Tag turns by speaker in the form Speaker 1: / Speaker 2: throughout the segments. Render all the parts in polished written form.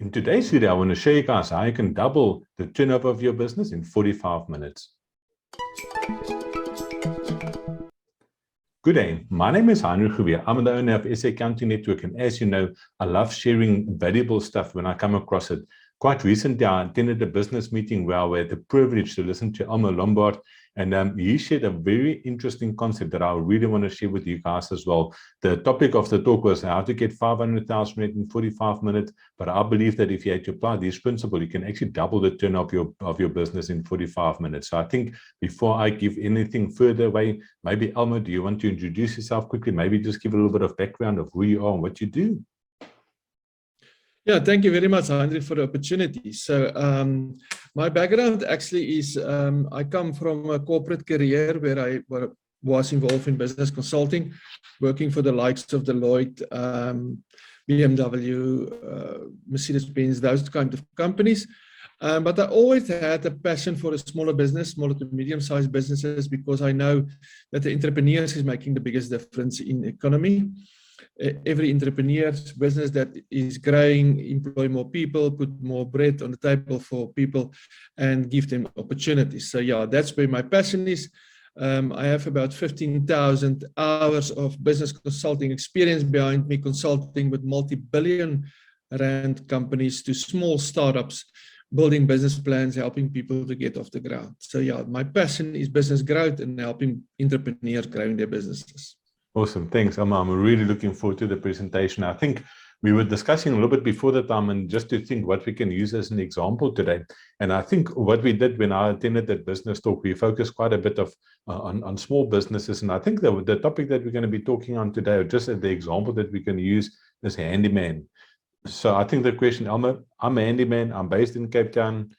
Speaker 1: In today's video, I want to show you guys how you can double the turnover of your business in 45 minutes. Good day, my name is Heinrich Hubier. I'm the owner of SA Accounting Network, and as you know, I love sharing valuable stuff when I come across it. Quite recently, I attended a business meeting where I had the privilege to listen to Elmo Lombard, and he shared a very interesting concept that I really want to share with you guys as well. The topic of the talk was how to get 500,000 in 45 minutes, but I believe that if you had to apply this principle, you can actually double the turnover of your business in 45 minutes. So I think before I give anything further away, maybe Elmo, do you want to introduce yourself quickly? Maybe just give a little bit of background of who you are and what you do.
Speaker 2: Yeah, thank you very much, Heinrich, for the opportunity. So my background actually is I come from a corporate career where I was involved in business consulting, working for the likes of Deloitte, BMW, Mercedes-Benz, those kind of companies. But I always had a passion for a smaller business, smaller to medium-sized businesses, because I know that the entrepreneurs is making the biggest difference in the economy. Every entrepreneur's business that is growing, employ more people, put more bread on the table for people, and give them opportunities. So yeah, that's where my passion is. I have about 15,000 hours of business consulting experience behind me, consulting with multi-billion rand companies to small startups, building business plans, helping people to get off the ground. So yeah, my passion is business growth and helping entrepreneurs growing their businesses.
Speaker 1: Awesome. Thanks, Elmo. I'm really looking forward to the presentation. I think we were discussing a little bit before the time and just to think what we can use as an example today. And I think what we did when I attended that business talk, we focused quite a bit on small businesses. And I think the topic that we're going to be talking on today, or just the example that we can use, is handyman. So I think the question, Elmo, I'm a handyman. I'm based in Cape Town.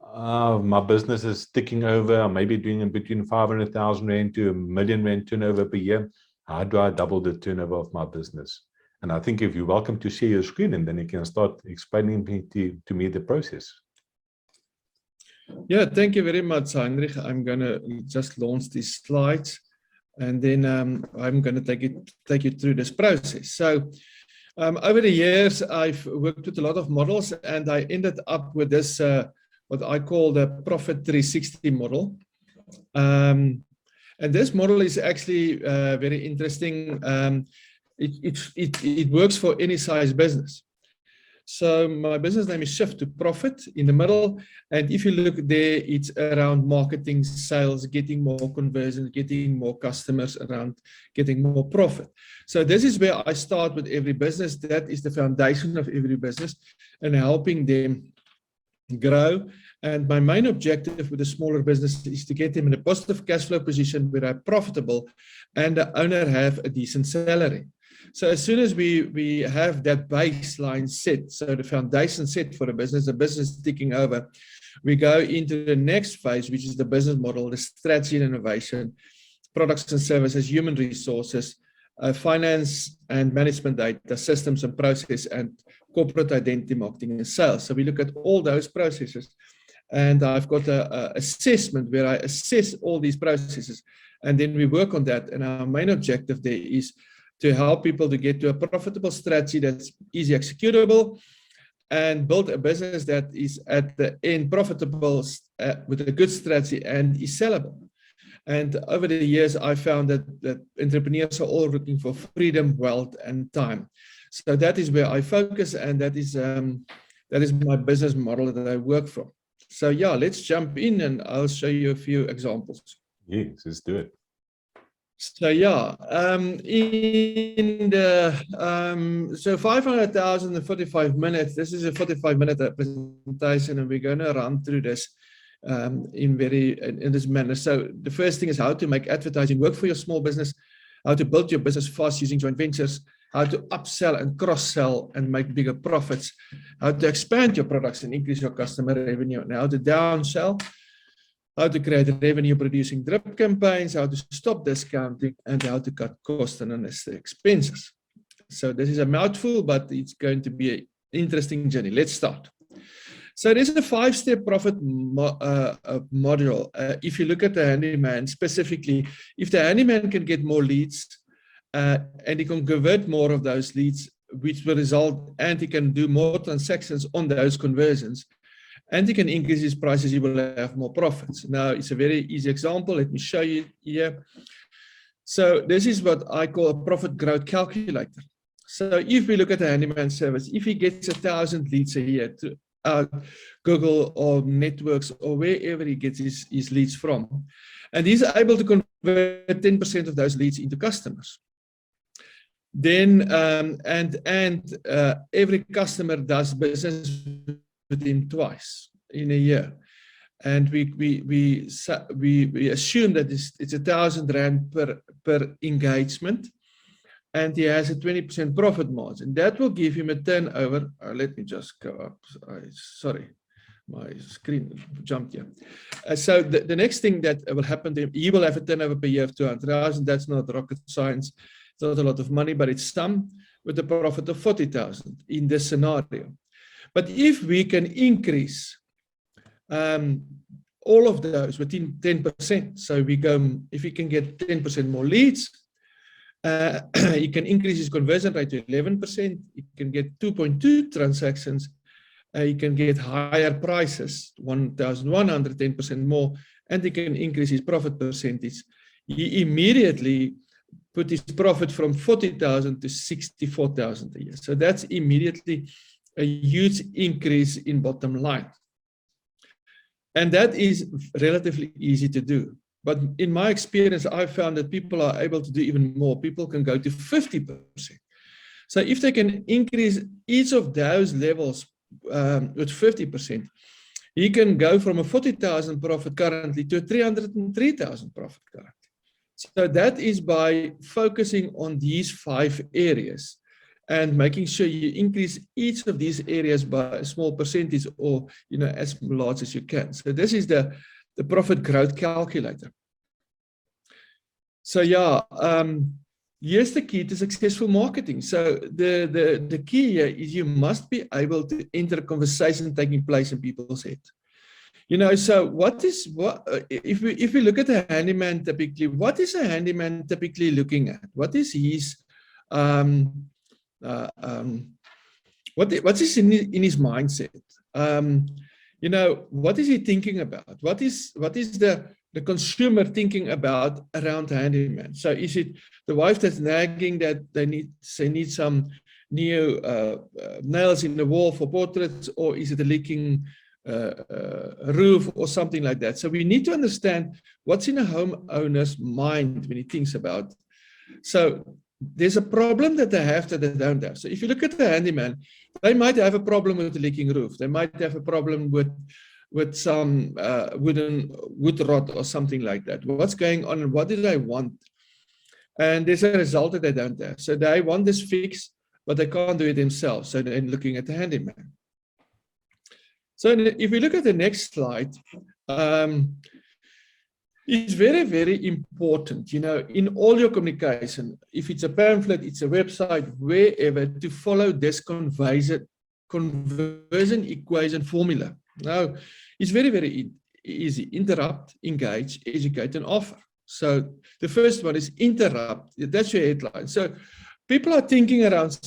Speaker 1: My business is ticking over. I may be doing in between 500,000 Rand to R1 million turnover per year. How do I double the turnover of my business? And I think if you're welcome to share your screen, and then you can start explaining to me the process.
Speaker 2: Yeah, thank you very much, Heinrich. I'm going to just launch these slides, and then I'm going to take you through this process. So over the years, I've worked with a lot of models, and I ended up with this, what I call the Profit 360 model. And this model is actually very interesting. It works for any size business. So my business name is Shift to Profit in the middle. And if you look there, it's around marketing, sales, getting more conversions, getting more customers, around getting more profit. So this is where I start with every business. That is the foundation of every business, and helping them grow. And my main objective with a smaller business is to get them in a positive cash flow position where they're profitable and the owner have a decent salary. So as soon as we have that baseline set, so the foundation set for the business ticking over, we go into the next phase, which is the business model, the strategy and innovation, products and services, human resources, finance and management data, systems and process, and corporate identity, marketing and sales. So we look at all those processes. And I've got an assessment where I assess all these processes, and then we work on that. And our main objective there is to help people to get to a profitable strategy that's easy executable, and build a business that is at the end profitable with a good strategy and is sellable. And over the years, I found that entrepreneurs are all looking for freedom, wealth, and time. So that is where I focus, and that is my business model that I work from. So yeah, let's jump in and I'll show you a few examples.
Speaker 1: Yes, let's do it.
Speaker 2: So yeah, so 500,000 in 45 minutes. This is a 45-minute presentation, and we're going to run through this in this manner. So the first thing is how to make advertising work for your small business, how to build your business fast using joint ventures, how to upsell and cross-sell and make bigger profits, how to expand your products and increase your customer revenue, and how to downsell, how to create revenue-producing drip campaigns, how to stop discounting, and how to cut costs and unnecessary expenses. So this is a mouthful, but it's going to be an interesting journey. Let's start. So there's a 5-step profit module. If you look at the handyman specifically, if the handyman can get more leads, and he can convert more of those leads which will result, and he can do more transactions on those conversions, and he can increase his prices, he will have more profits. Now, it's a very easy example. Let me show you here. So this is what I call a profit growth calculator. So if we look at a handyman service, if he gets 1,000 leads a year to Google or networks or wherever he gets his leads from, and he's able to convert 10% of those leads into customers, then every customer does business with him twice in a year, and we assume that it's 1,000 rand per engagement, and he has a 20% profit margin. That will give him a turnover. Let me just go up. Sorry, my screen jumped here. So the next thing that will happen to him, he will have a turnover per year of 200,000. That's not rocket science. It's not a lot of money, but it's some with a profit of 40,000 in this scenario. But if we can increase all of those within 10%, so if we can get 10% more leads, he can increase his conversion rate to 11%. He can get 2.2 transactions. He can get higher prices, 1,110% more, and he can increase his profit percentage. He immediately put his profit from 40,000 to 64,000 a year. So that's immediately a huge increase in bottom line. And that is relatively easy to do. But in my experience, I found that people are able to do even more. People can go to 50%. So if they can increase each of those levels with 50%, he can go from a 40,000 profit currently to a 303,000 profit currently. So that is by focusing on these 5 areas and making sure you increase each of these areas by a small percentage, or as large as you can. So this is the profit growth calculator. So yeah, here's the key to successful marketing. So the key here is you must be able to enter a conversation taking place in people's head. So if we look at a handyman typically, what is a handyman typically looking at? What is his what's in his mindset? What is he thinking about? What is the consumer thinking about around handyman? So is it the wife that's nagging that they need some new nails in the wall for portraits, or is it a leaking roof or something like that? So we need to understand what's in a homeowner's mind when he thinks about. So there's a problem that they have that they don't have. So if you look at the handyman, they might have a problem with the leaking roof. They might have a problem with some wood rot or something like that. What's going on and what do they want? And there's a result that they don't have. So they want this fixed, but they can't do it themselves. So they're looking at the handyman. So if we look at the next slide, it's very, very important, in all your communication, if it's a pamphlet, it's a website, wherever, to follow this conversion equation formula. Now, it's very, very easy. Interrupt, engage, educate, and offer. So the first one is interrupt. That's your headline. So people are thinking around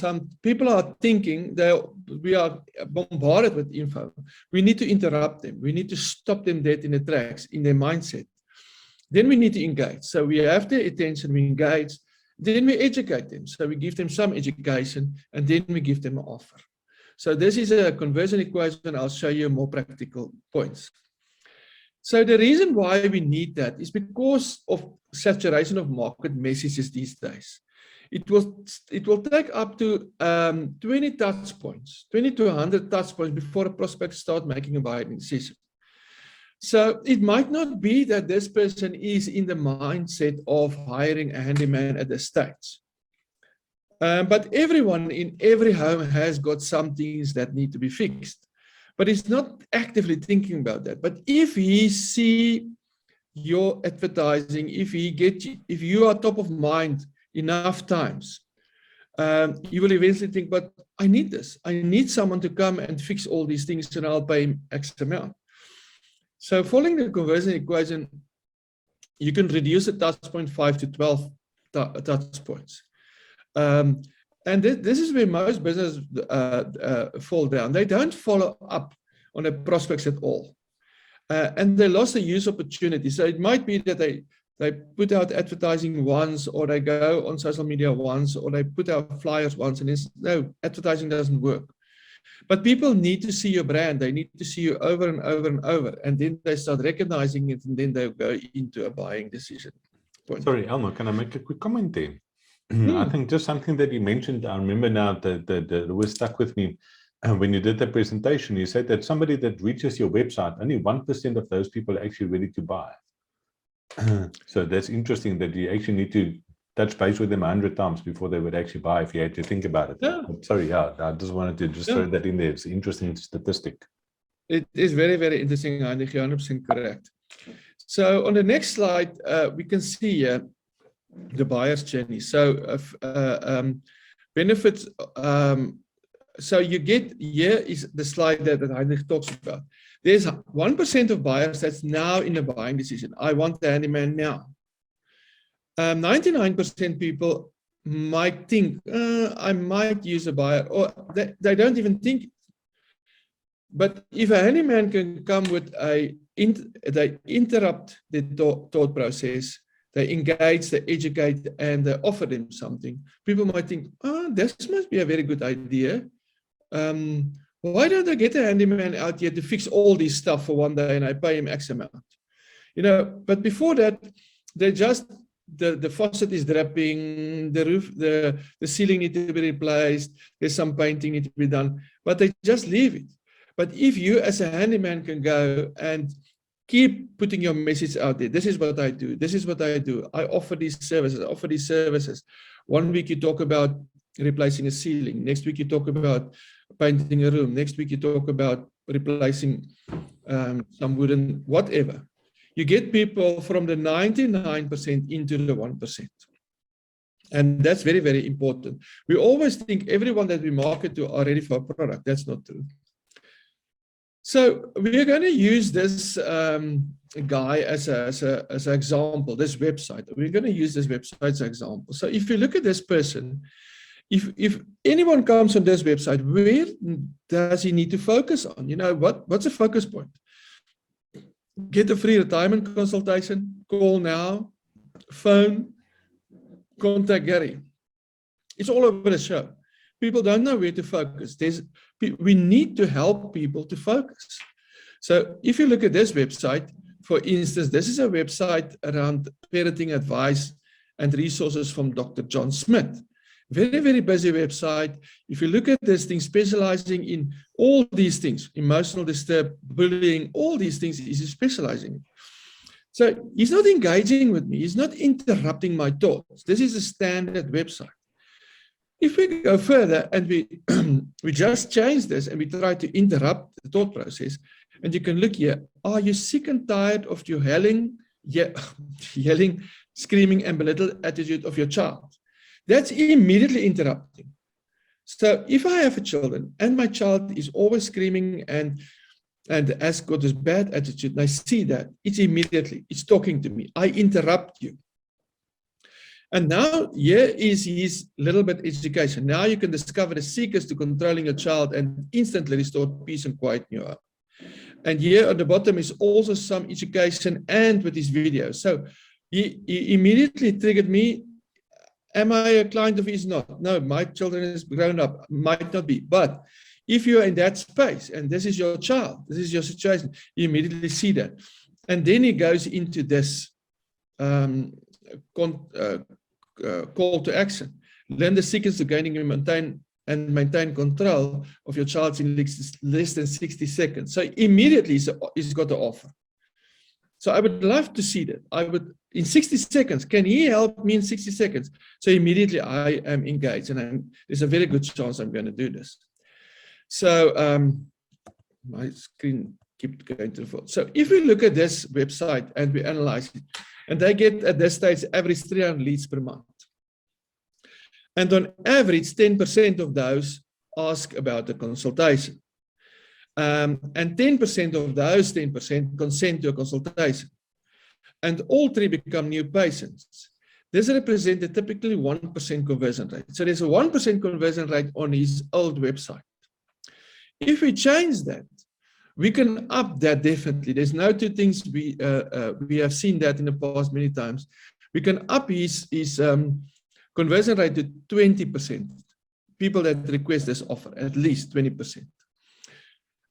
Speaker 2: people are thinking that we are bombarded with info. We need to interrupt them. We need to stop them dead in the tracks, in their mindset. Then we need to engage. So we have their attention, we engage, then we educate them. So we give them some education, and then we give them an offer. So this is a conversion equation. I'll show you more practical points. So the reason why we need that is because of saturation of market messages these days. It will take up to 20 touch points, 20 to 100 touch points before a prospect starts making a buying decision. So it might not be that this person is in the mindset of hiring a handyman at this stage. But everyone in every home has got some things that need to be fixed, but he's not actively thinking about that. But if he see your advertising, if you are top of mind enough times, you will eventually think, but I need this. I need someone to come and fix all these things, and I'll pay him X amount. So following the conversion equation, you can reduce the touch point 5 to 12 touch points. And this is where most businesses fall down. They don't follow up on their prospects at all. And they lost a huge opportunity. So it might be that they put out advertising once, or they go on social media once, or they put out flyers once, and no, advertising doesn't work. But people need to see your brand. They need to see you over and over and over. And then they start recognizing it, and then they'll go into a buying decision point.
Speaker 1: Sorry, Elmo, can I make a quick comment there? I think just something that you mentioned, I remember now that was stuck with me. When you did the presentation, you said that somebody that reaches your website, only 1% of those people are actually ready to buy. So that's interesting that you actually need to touch base with them 100 times before they would actually buy, if you had to think about it.
Speaker 2: Yeah.
Speaker 1: Sorry, yeah, I just wanted to just throw that in there. It's an interesting statistic.
Speaker 2: It is very, very interesting, Heinrich, you're 100% correct. So on the next slide, we can see here the buyer's journey. So benefits, so you get, here is the slide that Heinrich talks about. There's 1% of buyers that's now in a buying decision. I want the handyman now. 99% people might think, I might use a buyer, or they don't even think. But if a handyman can come with they interrupt the thought process, they engage, they educate, and they offer them something, people might think, this must be a very good idea. Why don't I get a handyman out here to fix all this stuff for one day and I pay him X amount? You know, but before that, they just, the faucet is dripping, the roof, the ceiling needs to be replaced, there's some painting need to be done, but they just leave it. But if you as a handyman can go and keep putting your message out there, this is what I do, this is what I do, I offer these services, I offer these services. 1 week you talk about replacing a ceiling, next week you talk about painting a room, next week you talk about replacing some wooden, whatever. You get people from the 99% into the 1%. And that's very, very important. We always think everyone that we market to are ready for a product. That's not true. So we're going to use this guy as an example, this website. We're going to use this website as an example. So if you look at this person, if anyone comes on this website, where does he need to focus on? You know, what's a focus point? Get a free retirement consultation, call now, phone, contact Gary. It's all over the show. People don't know where to focus. We need to help people to focus. So if you look at this website, for instance, this is a website around parenting advice and resources from Dr. John Smith. Very, very busy website. If you look at this thing, specializing in all these things, emotional disturb, bullying, all these things, he's specializing in. So he's not engaging with me. He's not interrupting my thoughts. This is a standard website. If we go further and we just change this and we try to interrupt the thought process, and you can look here, are you sick and tired of your yelling, screaming, and belittled attitude of your child? That's immediately interrupting. So if I have a children and my child is always screaming and has got this bad attitude, and I see that, it's talking to me. I interrupt you. And now here is his little bit education. Now you can discover the secrets to controlling your child and instantly restore peace and quiet in your home. And here at the bottom is also some education and with his video. So he immediately triggered me. Am I a client of his? Not. No, my children is grown up. Might not be. But if you're in that space and this is your child, this is your situation, you immediately see that. And then he goes into this call to action. Learn the secrets to gaining and maintain control of your child in less than 60 seconds. So immediately he's got the offer. So I would love to see that. I would, in 60 seconds, can he help me in 60 seconds? So immediately I am engaged, and there's a very good chance I'm going to do this. So my screen keeps going to the full. So if we look at this website and we analyze it, and they get at this stage average 300 leads per month. And on average, 10% of those ask about the consultation. And 10% of those 10% consent to a consultation. And all three become new patients. This represents a typically 1% conversion rate. So there's a 1% conversion rate on his old website. If we change that, we can up that definitely. There's no two things. We have seen that in the past many times. We can up his conversion rate to 20%. People that request this offer, at least 20%.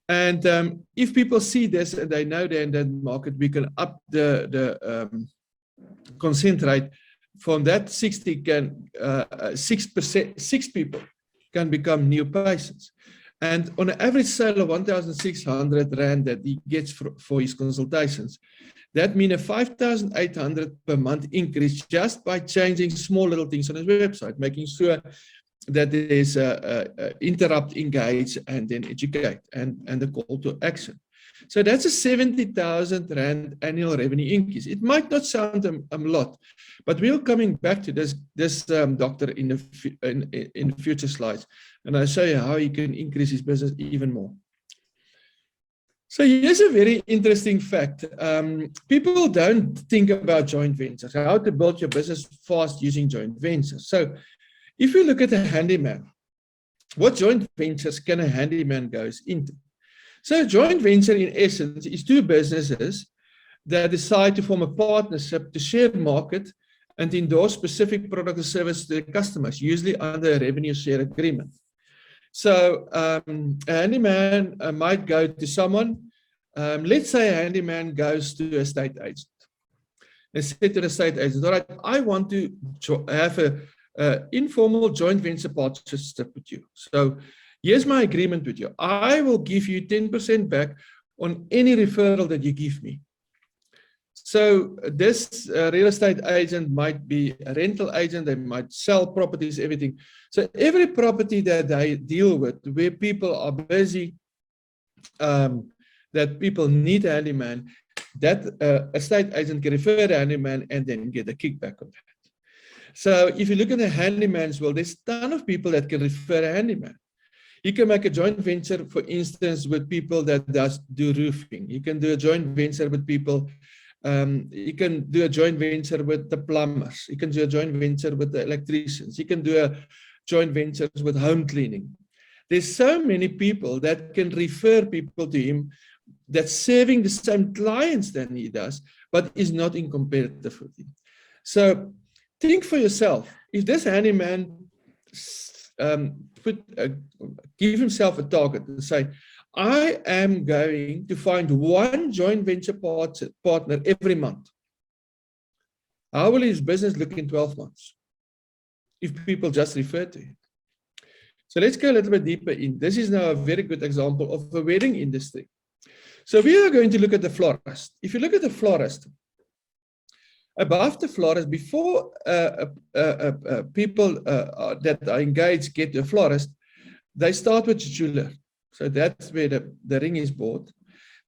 Speaker 2: And if people see this and they know they're in that market, we can up the consent rate from that 60 can 6%, 6 people can become new patients. And on an average sale of 1,600 Rand that he gets for his consultations, that means a 5,800 per month increase just by changing small little things on his website, making sure that there is interrupt, engage, and then educate, and the call to action. So that's a 70,000 Rand annual revenue increase. It might not sound a lot, but we're coming back to this doctor in the future slides, and I'll show you how he can increase his business even more. So here's a very interesting fact. People don't think about joint ventures, how to build your business fast using joint ventures. So if you look at a handyman, what joint ventures can a handyman go into? So a joint venture, in essence, is two businesses that decide to form a partnership to share market and endorse specific product or service to their customers, usually under a revenue share agreement. So a handyman might go to someone. Let's say a handyman goes to a estate agent. They say to the estate agent, all right, I want to have an informal joint venture partnership with you. So here's my agreement with you. I will give you 10% back on any referral that you give me. So this real estate agent might be a rental agent. They might sell properties, everything. So every property that they deal with, where people are busy, that people need a handyman, that estate agent can refer the handyman and then get a kickback on that. So if you look at the handyman's world, there's a ton of people that can refer a handyman. You can make a joint venture, for instance, with people that do roofing. You can do a joint venture with people. You can do a joint venture with the plumbers. You can do a joint venture with the electricians. You can do a joint venture with home cleaning. There's so many people that can refer people to him that's serving the same clients than he does, but is not in competitive with him. So think for yourself, if this handyman give himself a target and say, I am going to find one joint venture partner every month. How will his business look in 12 months if people just refer to him? So let's go a little bit deeper in. This is now a very good example of the wedding industry. So we are going to look at the florist. If you look at the florist, above the florist, before people that are engaged get a florist, they start with a jeweler. So that's where the ring is bought.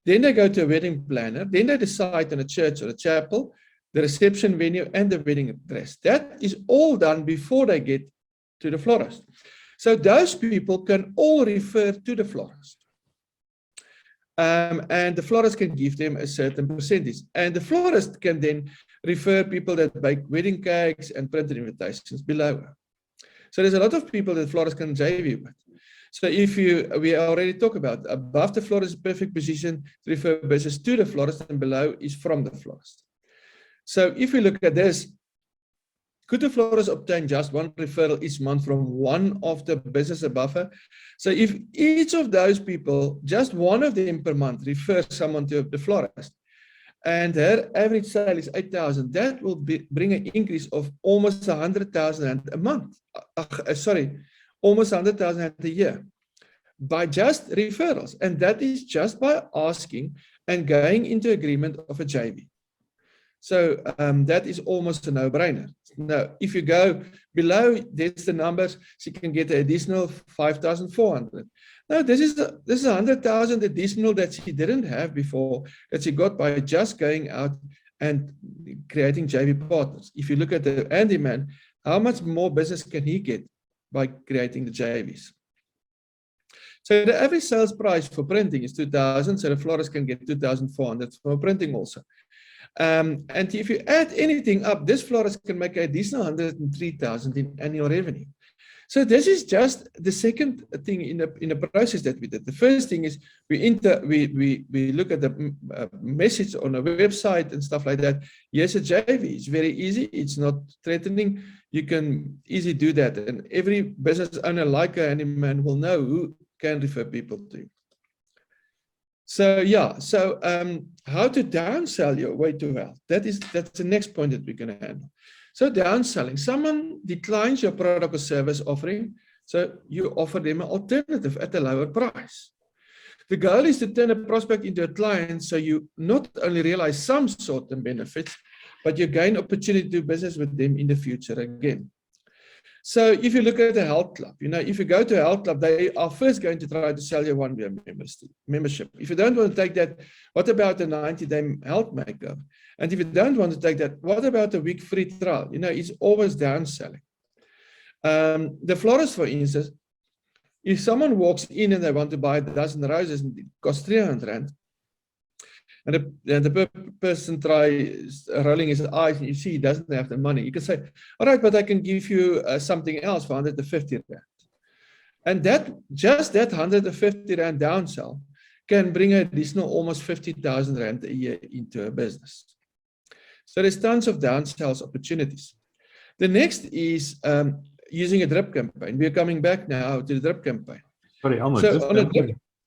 Speaker 2: Then they go to a wedding planner. Then they decide on a church or a chapel, the reception venue, and the wedding dress. That is all done before they get to the florist. So those people can all refer to the florist. And the florist can give them a certain percentage. And the florist can then refer people that bake wedding cakes and printed invitations below. So there's a lot of people that florist can JV with. So if we already talked about above the florist, perfect position to refer business to the florist, and below is from the florist. So if we look at this, could the florist obtain just one referral each month from one of the business above her? So if each of those people, just one of them per month, refers someone to the florist, and her average sale is 8,000, that will bring an increase of almost 100,000 a month. Almost 100,000 a year by just referrals. And that is just by asking and going into agreement of a JV. So that is almost a no-brainer. Now, if you go below, there's the numbers. She can get an additional 5,400. Now, this is 100,000 additional that she didn't have before, that she got by just going out and creating JV partners. If you look at the handyman, how much more business can he get by creating the JVs? So the average sales price for printing is 2,000. So the florist can get 2,400 for printing also. And if you add anything up, this florist can make an additional 103,000 in annual revenue. So this is just the second thing in the process that we did. The first thing is we look at the message on a website and stuff like that. Yes, a JV. It's very easy. It's not threatening. You can easily do that. And every business owner like a handyman will know who can refer people to you. So yeah, how to downsell your way to wealth. That's the next point that we're going to handle. So downselling, someone declines your product or service offering, so you offer them an alternative at a lower price. The goal is to turn a prospect into a client, so you not only realize some short-term benefits, but you gain opportunity to do business with them in the future again. So if you look at a health club, if you go to a health club, they are first going to try to sell you one-year membership. If you don't want to take that, what about a 90-day health makeover? And if you don't want to take that, what about a week free trial? It's always downselling. The florist, for instance, if someone walks in and they want to buy a dozen roses and it costs 300 Rand, and the person tries rolling his eyes and you see he doesn't have the money, you can say, all right, but I can give you something else for 150 Rand. And just that 150 Rand downsell can bring an additional almost 50,000 Rand a year into a business. So there's tons of downsells opportunities. The next is using a drip campaign. We're coming back now to the drip campaign.
Speaker 1: Sorry, Elmo,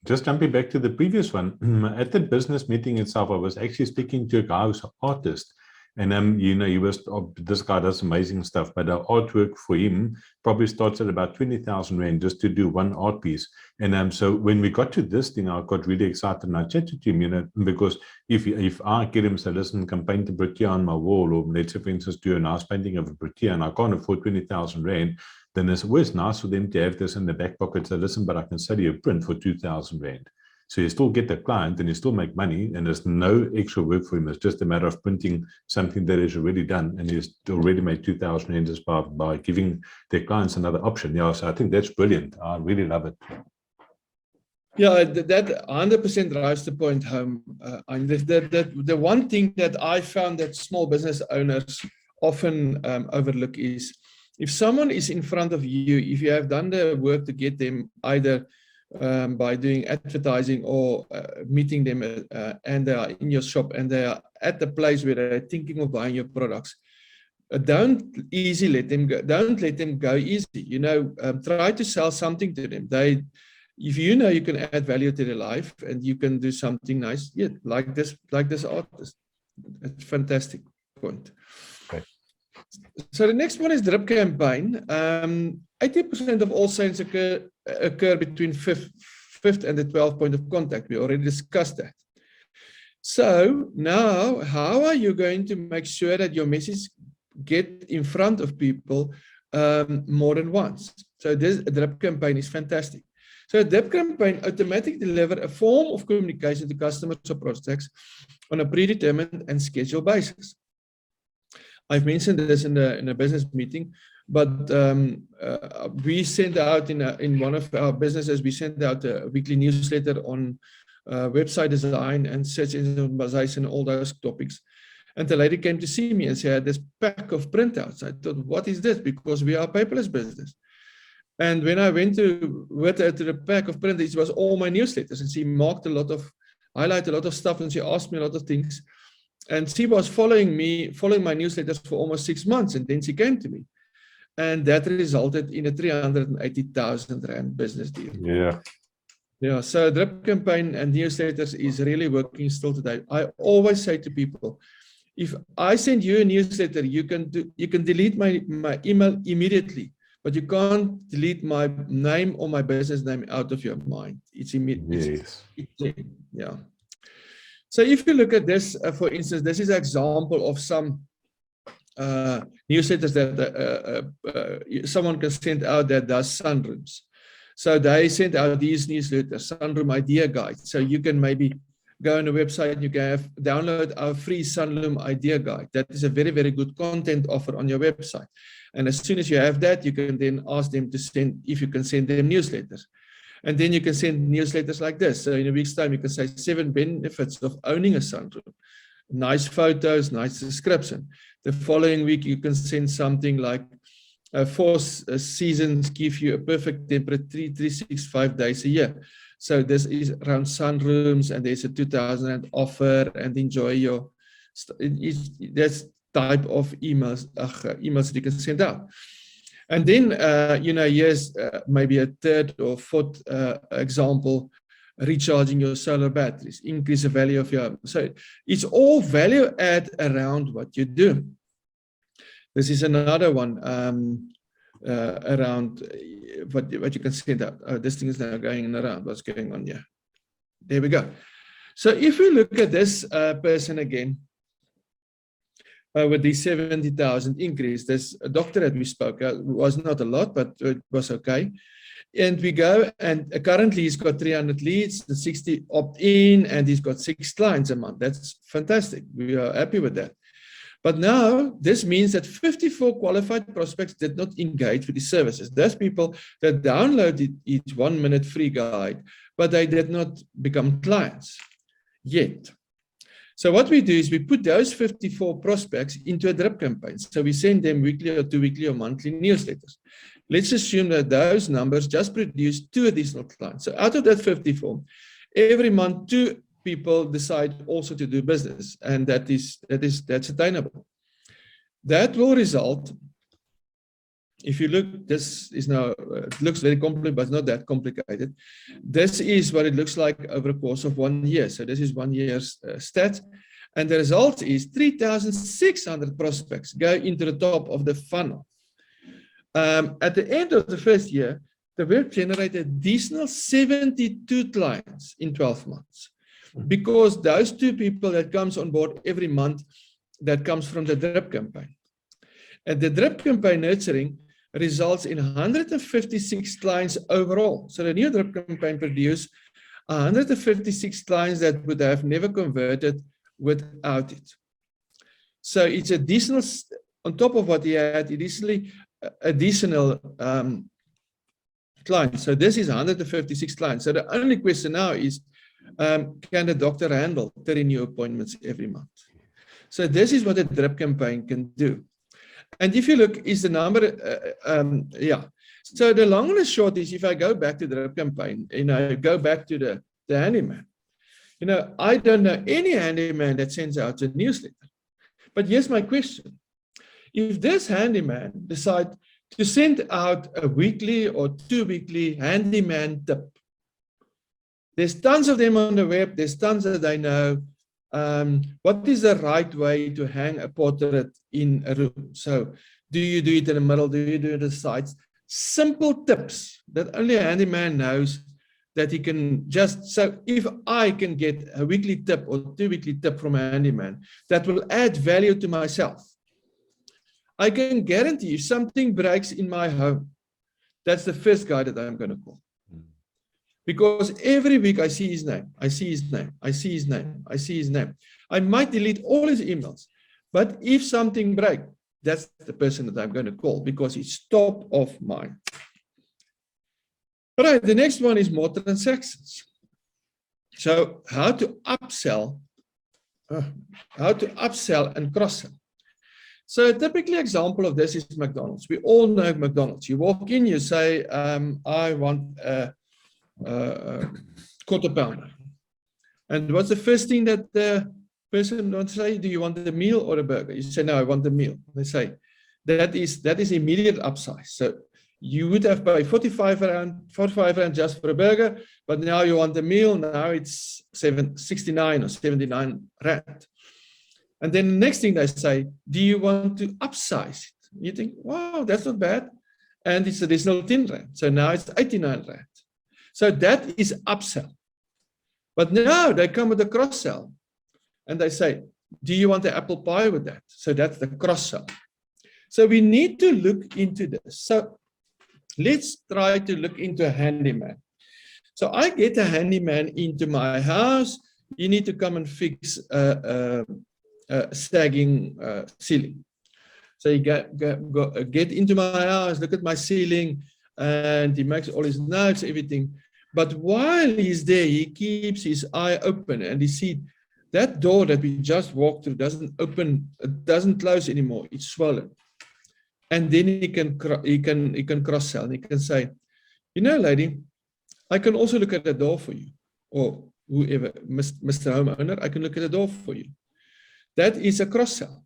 Speaker 1: just jumping back to the previous one. At the business meeting itself, I was actually speaking to a guy who's an artist. And he was, this guy does amazing stuff, but the artwork for him probably starts at about 20,000 Rand just to do one art piece. And so when we got to this thing, I got really excited and I chatted to him, because if I get him, so listen, can paint a Britia on my wall, or let's say, for instance, do a nice painting of a Britia, and I can't afford 20,000 Rand, then it's always nice for them to have this in the back pocket. So listen, but I can sell you a print for 2,000 Rand. So you still get the client and you still make money, and there's no extra work for him. It's just a matter of printing something that is already done, and he's already made 2,000 Rand just by giving their clients another option. Yeah, so I think that's brilliant. I really love it.
Speaker 2: Yeah, that 100% drives the point home. And the one thing that I found that small business owners often overlook is, if someone is in front of you, if you have done the work to get them either by doing advertising or meeting them and they are in your shop and they are at the place where they're thinking of buying your products, don't let them go. Don't let them go easy. Try to sell something to them. If you can add value to their life and you can do something nice, yeah, like this artist. It's a fantastic point.
Speaker 1: Okay.
Speaker 2: So the next one is drip campaign. 80% of all sales occur between fifth and the 12th point of contact. We already discussed that. So now, how are you going to make sure that your message get in front of people more than once? So this drip campaign is fantastic. So a drip campaign automatically delivers a form of communication to customers or prospects on a predetermined and scheduled basis. I've mentioned this in a business meeting, but we sent out in one of our businesses, we sent out a weekly newsletter on website design and search engine optimization, all those topics. And the lady came to see me and she had this pack of printouts. I thought, what is this? Because we are a paperless business. And when I went with her to the pack of printouts, it was all my newsletters, and she highlighted a lot of stuff, and she asked me a lot of things. And she was following my newsletters for almost 6 months, and then she came to me. And that resulted in a 380,000 Rand business deal.
Speaker 1: Yeah.
Speaker 2: Yeah, so drip campaign and newsletters is really working still today. I always say to people, if I send you a newsletter, you can delete my email immediately, but you can't delete my name or my business name out of your mind. It's immediate. Yes. Yeah. So if you look at this, for instance, this is an example of some newsletters that someone can send out that does sunrooms. So they sent out these newsletters, sunroom idea guide. So you can maybe go on the website, you can download our free sunroom idea guide. That is a very, very good content offer on your website. And as soon as you have that, you can then ask them to send, if you can send them newsletters. And then you can send newsletters like this. So in a week's time, you can say 7 benefits of owning a sunroom. nice photos, nice description. The following week, you can send something like 4 seasons give you a perfect temperature 365 days a year. So this is around sunrooms, and there's a 2,000 rand offer, and enjoy your. That's type of emails that you can send out. And then, here's maybe a third or fourth example, recharging your solar batteries, increase the value of your. So it's all value add around what you do. This is another one around what you can send out. Oh, this thing is now going around. What's going on here? There we go. So if we look at this person again, with the 70,000 increase, this doctor that we spoke was not a lot, but it was okay. And we go, and currently he's got 300 leads, 60 opt-in, and he's got 6 clients a month. That's fantastic. We are happy with that. But now this means that 54 qualified prospects did not engage with the services. There's people that downloaded each 1-minute free guide, but they did not become clients yet. So what we do is we put those 54 prospects into a drip campaign. So we send them weekly or 2-weekly or monthly newsletters. Let's assume that those numbers just produce 2 additional clients. So out of that 54, every month 2 people decide also to do business, and that's attainable. That will result. If you look, this is now, it looks very complicated, but it's not that complicated. This is what it looks like over the course of 1 year. So this is 1 year's stats. And the result is 3,600 prospects go into the top of the funnel. At the end of the first year, the web generated additional 72 clients in 12 months. Because those 2 people that comes on board every month, that comes from the drip campaign. And the drip campaign nurturing results in 156 clients overall. So the new drip campaign produced 156 clients that would have never converted without it. So it's additional, on top of what he had, additional clients. So this is 156 clients. So the only question now is, can the doctor handle 30 new appointments every month? So this is what a drip campaign can do. And if you look, is the number, So the long and the short is, if I go back to the drip campaign, go back to the handyman, I don't know any handyman that sends out a newsletter. But here's my question. If this handyman decides to send out a weekly or 2-weekly handyman tip, there's tons of them on the web, there's tons that I know. What is the right way to hang a portrait in a room? So do you do it in the middle? Do you do it at the sides? Simple tips that only a handyman knows, that he can just, so if I can get a weekly tip or 2-weekly tip from a handyman, that will add value to myself. I can guarantee you something breaks in my home. That's the first guy that I'm going to call. Because every week I see his name, I see his name, I see his name, I see his name. I might delete all his emails, but if something breaks, that's the person that I'm going to call, because it's top of mind. All right, the next one is more transactions. So how to upsell and cross-sell. So a typical example of this is McDonald's. We all know McDonald's. You walk in, you say, I want a quarter pounder. And what's the first thing that the person wants to say? Do you want the meal or a burger? You say, no, I want the meal. They say, that is immediate upsize. So you would have paid 45 rand just for a burger, but now you want the meal. Now it's 69 or 79 rand. And then the next thing they say, do you want to upsize it? You think, wow, that's not bad. And it's additional 10 rand. So now it's 89 rand. So that is upsell. But now they come with a cross-sell. And they say, do you want the apple pie with that? So that's the cross-sell. So we need to look into this. So let's try to look into a handyman. So I get a handyman into my house. You need to come and fix sagging ceiling. So you get into my house, look at my ceiling, and he makes all his notes, everything. But while he's there, he keeps his eye open and he sees that door that we just walked through doesn't open, it doesn't close anymore. It's swollen. And then he can cross sell. And he can say, you know, lady, I can also look at the door for you, or whoever, Mr. Homeowner, I can look at the door for you. That is a cross sell.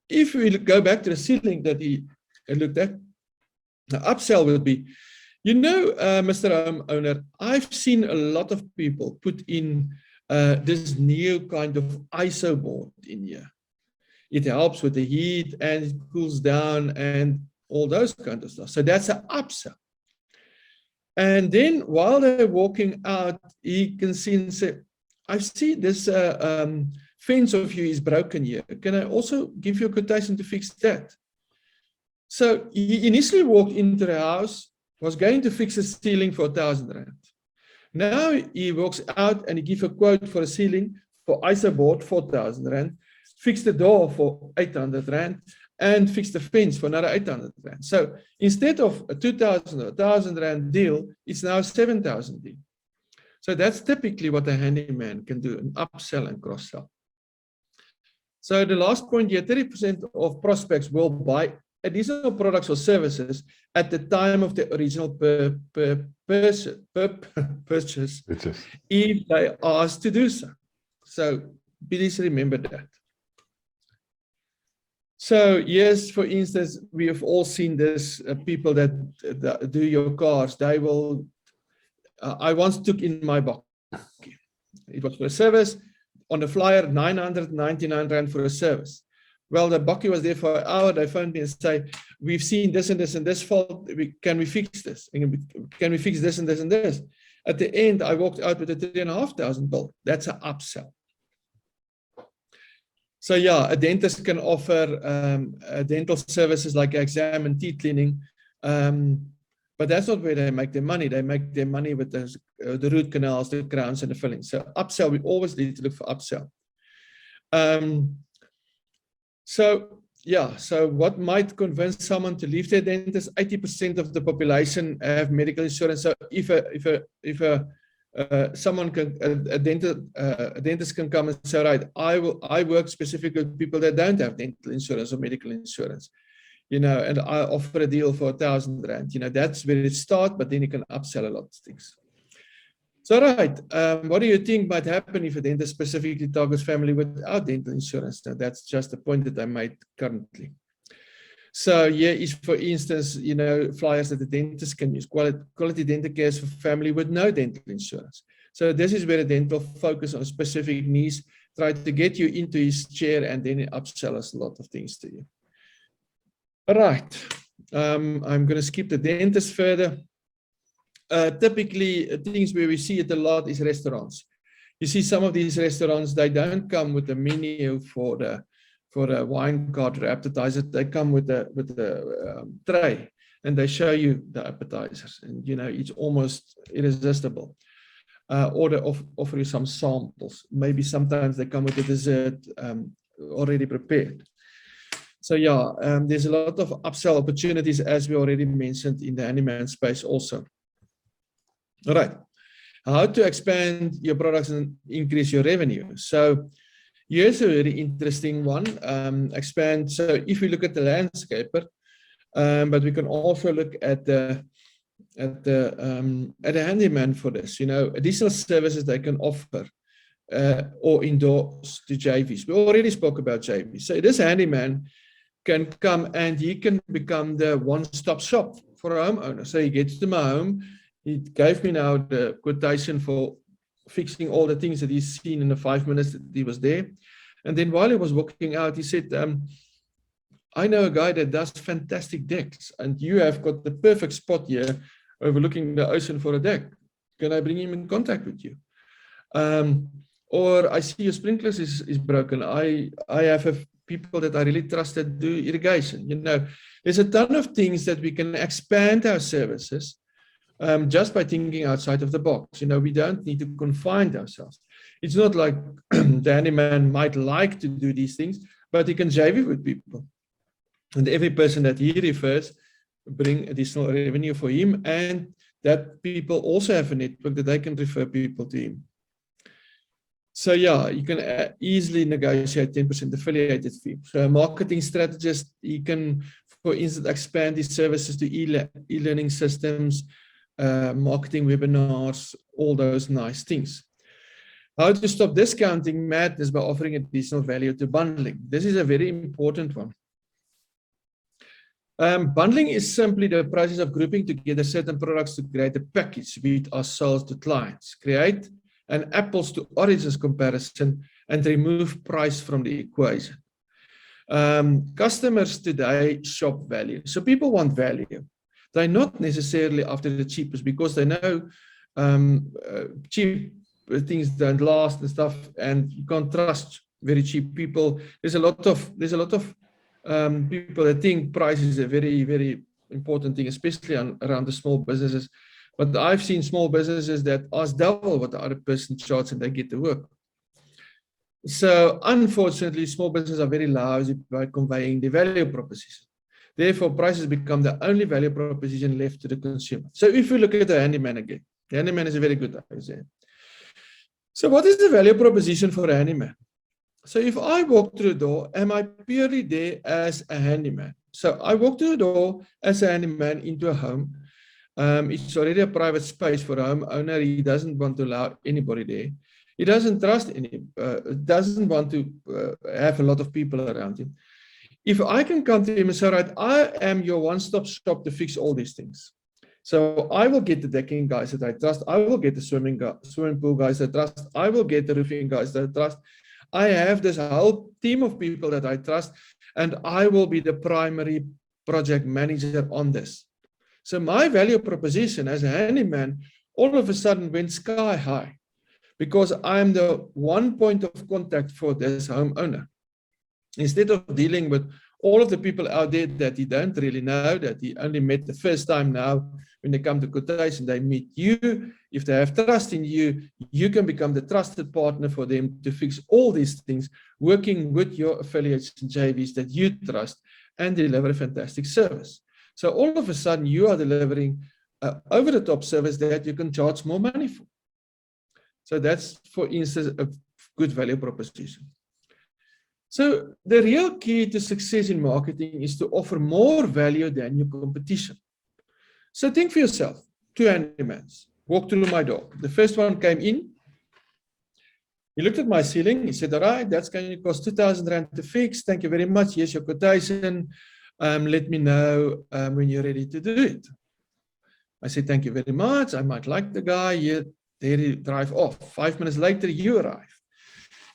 Speaker 2: If we go back to the ceiling that he looked at, the upsell would be, you know, Mr. Homeowner, I've seen a lot of people put in this new kind of ISO board in here. It helps with the heat and it cools down and all those kind of stuff. So that's an upsell. And then while they're walking out, he can see and say, I see this fence of you is broken here. Can I also give you a quotation to fix that? So he initially walked into the house, was going to fix a ceiling for 1,000 rand. Now he walks out and he gives a quote for a ceiling for ISO board, 4,000 rand, fix the door for 800 rand, and fix the fence for another 800 rand. So instead of a 2,000 or 1,000 rand deal, it's now a 7,000 deal. So that's typically what a handyman can do, an upsell and cross-sell. So the last point here, 30% of prospects will buy additional products or services at the time of the original purchase if they are asked to do so. So please remember that. So yes, for instance, we have all seen this, people that do your cars, they will, I once took in my box. It was for a service. On the flyer, 999 rand for a service. Well, the bakkie was there for an hour. They phoned me and say, we've seen this and this and this fault. Can we fix this? Can we fix this and this and this? At the end, I walked out with a 3,500 bill. That's an upsell. So yeah, a dentist can offer dental services like exam and teeth cleaning. But that's not where they make their money. They make their money with the root canals, the crowns, and the fillings. So upsell, we always need to look for upsell. So yeah, so what might convince someone to leave their dentist? 80% of the population have medical insurance. So if a dentist can come and say, right, I work specifically with people that don't have dental insurance or medical insurance. You know, and I offer a deal for 1,000 rand. You know, that's where it starts, but then you can upsell a lot of things. So, right, what do you think might happen if a dentist specifically targets family without dental insurance? Now, that's just a point that I made currently. So, here is, for instance, you know, flyers that the dentist can use. Quality dental care for family with no dental insurance. So, this is where a dental focus on specific needs, try to get you into his chair, and then upsell us a lot of things to you. All right, I'm going to skip the dentist further. Typically, things where we see it a lot is restaurants. You see some of these restaurants, they don't come with a menu for the wine card or appetizer. They come with the tray, and they show you the appetizers. And, you know, it's almost irresistible. Or they offer you some samples. Maybe sometimes they come with the dessert already prepared. So yeah, there's a lot of upsell opportunities, as we already mentioned, in the handyman space also. All right, how to expand your products and increase your revenue. So here's a very interesting one. Expand. So if we look at the landscaper, but we can also look at the handyman for this. You know, additional services they can offer or endorse to JVs. We already spoke about JVs. So this handyman can come and he can become the one-stop shop for a homeowner. So he gets to my home, he gave me now the quotation for fixing all the things that he's seen in the 5 minutes that he was there. And then while he was walking out, he said, I know a guy that does fantastic decks, and you have got the perfect spot here overlooking the ocean for a deck. Can I bring him in contact with you? Or I see your sprinklers is broken. I have people that I really trust that do irrigation. You know, there's a ton of things that we can expand our services just by thinking outside of the box. You know, we don't need to confine ourselves. It's not like the handyman might like to do these things, but he can JV with people. And every person that he refers bring additional revenue for him, and that people also have a network that they can refer people to him. So yeah, you can easily negotiate 10% affiliated fee. So a marketing strategist, he can, for instance, expand his services to e-learning systems, marketing webinars, all those nice things. How to stop discounting madness by offering additional value to bundling. This is a very important one. Bundling is simply the process of grouping together certain products to create a package which are sold to clients. Create an apples to oranges comparison and remove price from the equation. Customers today shop value. So people want value. They're not necessarily after the cheapest because they know cheap things don't last and stuff, and you can't trust very cheap people. There's a lot of people that think price is a very, very important thing, especially around the small businesses. But I've seen small businesses that ask double what the other person charges and they get the work. So unfortunately, small businesses are very lousy by conveying the value proposition. Therefore, prices become the only value proposition left to the consumer. So if we look at the handyman again, the handyman is a very good example. So what is the value proposition for a handyman? So if I walk through the door, am I purely there as a handyman? So I walk through the door as a handyman into a home. It's already a private space for a homeowner. He doesn't want to allow anybody there. He doesn't trust doesn't want to have a lot of people around him. If I can come to him and say, right, I am your one-stop shop to fix all these things. So I will get the decking guys that I trust. I will get the swimming pool guys that I trust. I will get the roofing guys that I trust. I have this whole team of people that I trust, and I will be the primary project manager on this. So my value proposition as a handyman all of a sudden went sky high because I'm the one point of contact for this homeowner. Instead of dealing with all of the people out there that he don't really know, that he only met the first time now, when they come to quotation, they meet you. If they have trust in you, you can become the trusted partner for them to fix all these things, working with your affiliates and JVs that you trust and deliver a fantastic service. So all of a sudden, you are delivering over-the-top service that you can charge more money for. So that's, for instance, a good value proposition. So the real key to success in marketing is to offer more value than your competition. So think for yourself, two handymans walked through my door. The first one came in. He looked at my ceiling. He said, all right, that's going to cost 2,000 Rand to fix. Thank you very much. Here's your quotation. Let me know when you're ready to do it. I said, thank you very much. I might like the guy. Here, there he drive off. 5 minutes later, you arrive.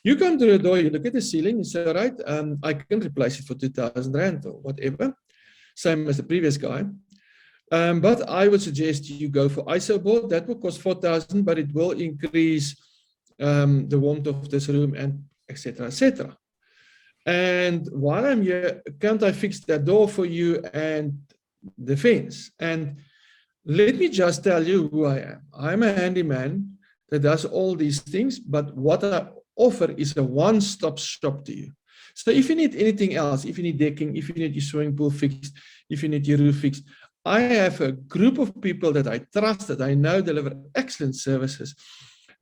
Speaker 2: You come to the door, you look at the ceiling, you say, all right, I can replace it for 2,000 Rand or whatever. Same as the previous guy. But I would suggest you go for ISO board. That will cost 4,000, but it will increase the warmth of this room and etc. etc. And while I'm here, can't I fix that door for you and the fence? And let me just tell you who I am. I'm a handyman that does all these things, but what I offer is a one-stop shop to you. So if you need anything else, if you need decking, if you need your swimming pool fixed, if you need your roof fixed, I have a group of people that I trust, that I know deliver excellent services,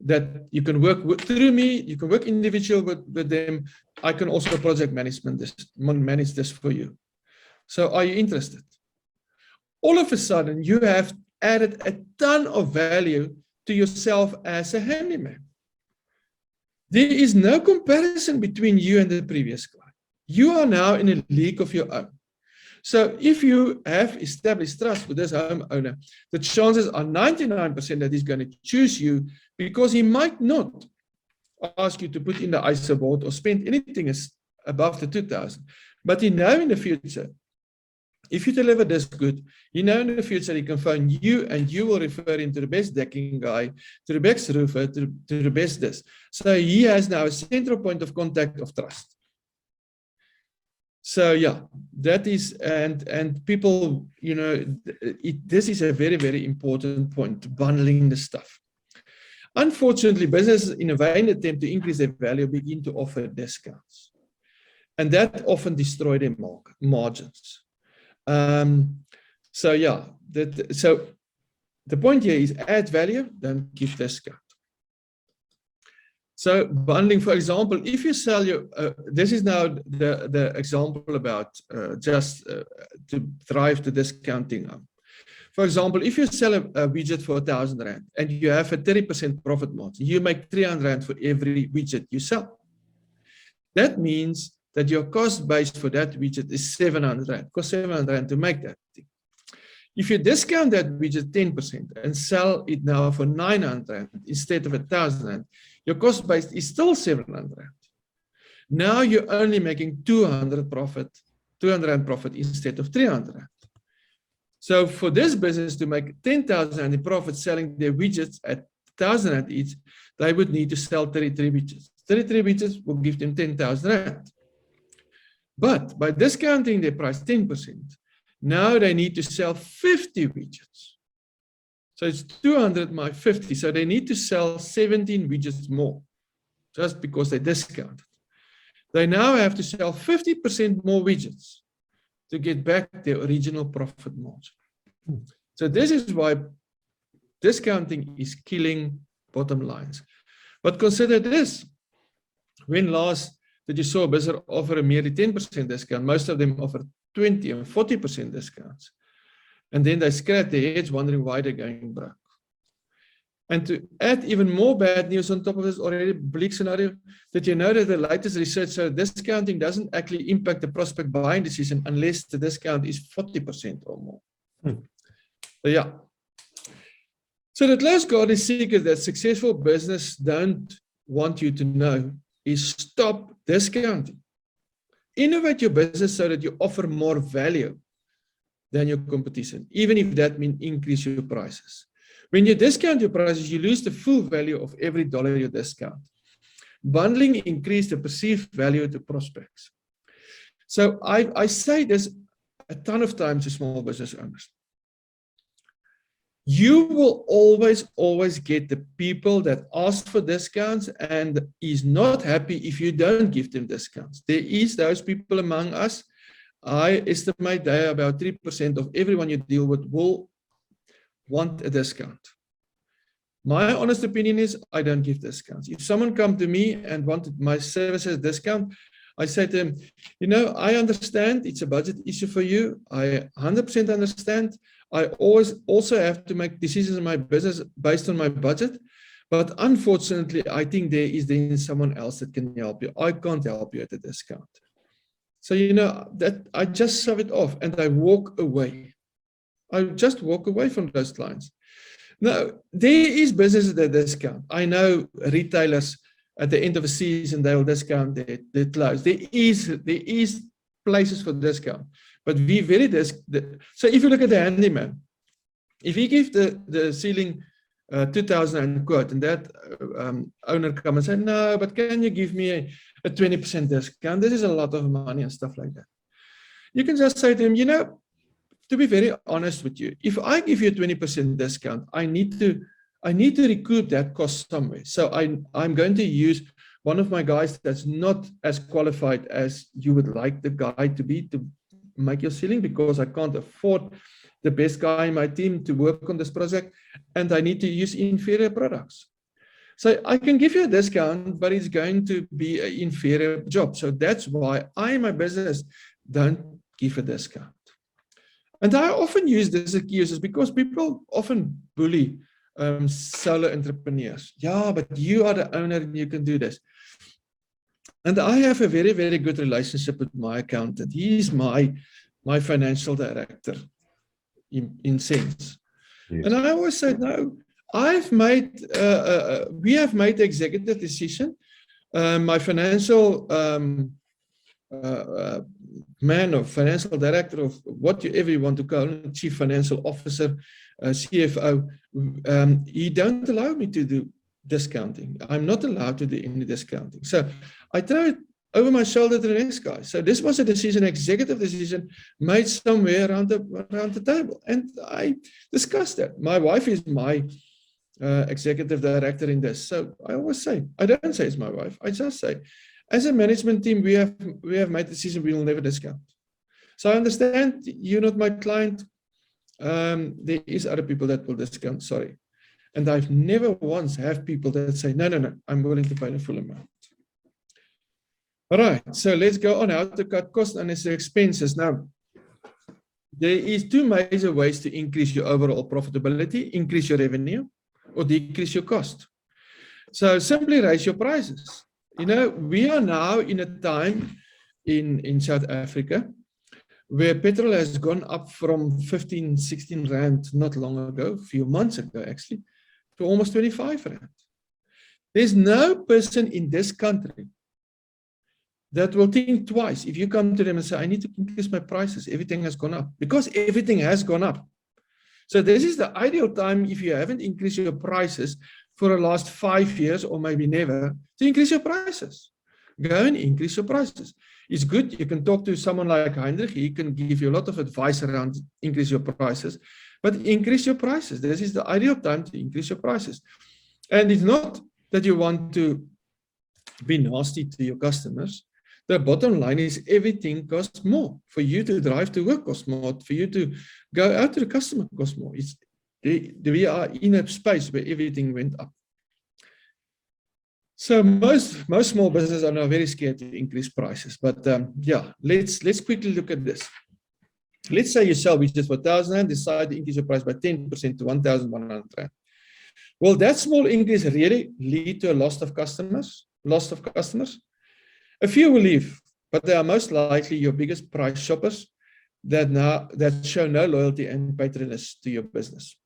Speaker 2: that you can work with, through me, you can work individual with them. I can also project manage this for you. So are you interested? All of a sudden, you have added a ton of value to yourself as a handyman. There is no comparison between you and the previous guy. You are now in a league of your own. So if you have established trust with this homeowner, the chances are 99% that he's going to choose you, because he might not ask you to put in the ISO board or spend anything above the 2,000. But you know in the future, if you deliver this good, you know in the future he can phone you and you will refer him to the best decking guy, to the best roofer, to the best this. So he has now a central point of contact of trust. So yeah, that is, and people, you know, this is a very, very important point, bundling the stuff. Unfortunately, businesses in a vain attempt to increase their value begin to offer discounts. And that often destroys their margins. So yeah, so the point here is add value, don't give discount. So bundling, for example, if you sell your, this is now the example about to drive the discounting up. For example, if you sell a widget for 1,000 Rand and you have a 30% profit margin, you make 300 Rand for every widget you sell. That means that your cost base for that widget is 700 Rand. It costs 700 Rand to make that thing. If you discount that widget 10% and sell it now for 900 Rand instead of 1,000 Rand, your cost base is still 700 Rand. Now you're only making 200 Rand profit instead of 300 Rand. So for this business to make 10,000 Rand in profit selling their widgets at 1,000 Rand each, they would need to sell 33 widgets. 33 widgets will give them 10,000 Rand. But by discounting their price 10%, now they need to sell 50 widgets. So it's 200 by 50. So they need to sell 17 widgets more just because they discounted. They now have to sell 50% more widgets to get back their original profit margin. So this is why discounting is killing bottom lines. But consider this. When last did you saw a business offer a merely 10% discount? Most of them offer 20 and 40% discounts. And then they scratch their heads wondering why they're going broke. And to add even more bad news on top of this already bleak scenario, that you know that the latest research shows discounting doesn't actually impact the prospect buying decision unless the discount is 40% or more. So yeah. So the closed garden secret that successful business don't want you to know is stop discounting. Innovate your business so that you offer more value than your competition, even if that means increase your prices. When you discount your prices, you lose the full value of every dollar you discount. Bundling increases the perceived value to prospects. So I say this a ton of times to small business owners. You will always get the people that ask for discounts and is not happy if you don't give them discounts. There is those people among us. I estimate that about 3% of everyone you deal with will want a discount. My honest opinion is I don't give discounts. If someone come to me and wanted my services discount, I say to them, you know, I understand it's a budget issue for you. I 100% understand. I always also have to make decisions in my business based on my budget. But unfortunately, I think there is then someone else that can help you. I can't help you at a discount. So, you know, that I just shove it off and I walk away. I just walk away from those clients. Now, there is businesses that discount. I know retailers at the end of a season, they will discount their clothes. There is places for discount. But we very so if you look at the handyman, if he gives the ceiling 2,000 quote and that owner come and say, no, but can you give me a 20% discount? This is a lot of money and stuff like that. You can just say to him, you know, to be very honest with you, if I give you a 20% discount, I need to recoup that cost somewhere. So I'm going to use one of my guys that's not as qualified as you would like the guy to be to make your ceiling, because I can't afford the best guy in my team to work on this project, and I need to use inferior products. So I can give you a discount, but it's going to be an inferior job. So that's why I, in my business, don't give a discount. And I often use this excuses because people often bully solo entrepreneurs. Yeah, but you are the owner and you can do this. And I have a very, very good relationship with my accountant. He is my financial director in sense. Yes. And I always say, no, we have made the executive decision. My financial man or financial director of whatever you want to call him, chief financial officer, CFO, he don't allow me to do discounting. I'm not allowed to do any discounting. So I throw it over my shoulder to the next guy. So this was a decision, executive decision made somewhere around the table. And I discussed that. My wife is my executive director in this. So I always say, I don't say it's my wife. I just say, as a management team, we have made the decision we will never discount. So I understand you're not my client. There is other people that will discount, sorry. And I've never once have people that say, no, I'm willing to pay the full amount. All right, so let's go on how to cut costs and unnecessary expenses. Now, there is two major ways to increase your overall profitability: increase your revenue or decrease your cost. So simply raise your prices. You know, we are now in a time in South Africa where petrol has gone up from 15, 16 rand not long ago, a few months ago actually, to almost 25 rand. There's no person in this country that will think twice if you come to them and say, I need to increase my prices. Everything has gone up, because everything has gone up. So this is the ideal time, if you haven't increased your prices for the last 5 years or maybe never, to increase your prices. Go and increase your prices. It's good. You can talk to someone like Heinrich. He can give you a lot of advice around increase your prices, but increase your prices. This is the ideal time to increase your prices. And it's not that you want to be nasty to your customers. The bottom line is everything costs more. For you to drive to work costs more. For you to go out to the customer costs more. We are in a space where everything went up. So most small businesses are now very scared to increase prices. But yeah, let's quickly look at this. Let's say you sell widgets for 1,000 rand, decide to increase your price by 10% to 1,100 rand. Will that small increase really lead to a loss of customers? A few will leave, but they are most likely your biggest price shoppers that show no loyalty and patronage to your business.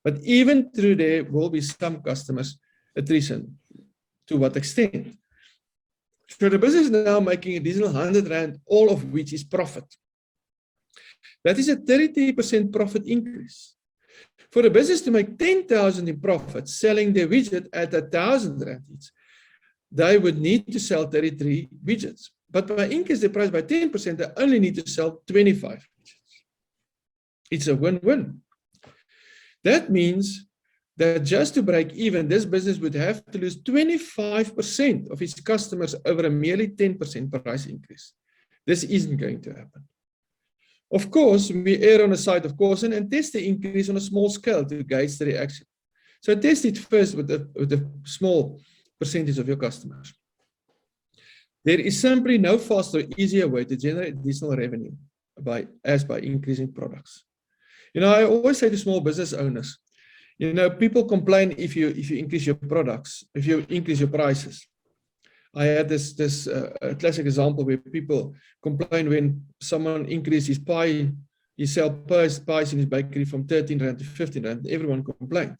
Speaker 2: But even through there will be some customers attrition. To what extent? So the business is now making additional 100 rand, all of which is profit. That is a 33% profit increase. For the business to make 10,000 in profit, selling their widget at 1,000 rand each, they would need to sell 33 widgets. But by increase the price by 10%, they only need to sell 25 widgets. It's a win-win. That means that just to break even, this business would have to lose 25% of its customers over a merely 10% price increase. This isn't going to happen. Of course, we err on the side of caution and test the increase on a small scale to gauge the reaction. So test it first with a small percentage of your customers. There is simply no faster or easier way to generate additional revenue by increasing products. You know, I always say to small business owners, you know, people complain if you increase your products, if you increase your prices. I had this classic example where people complain when someone increased his pie, he sell pies in his bakery from 13 rand to 15 rand. Everyone complained.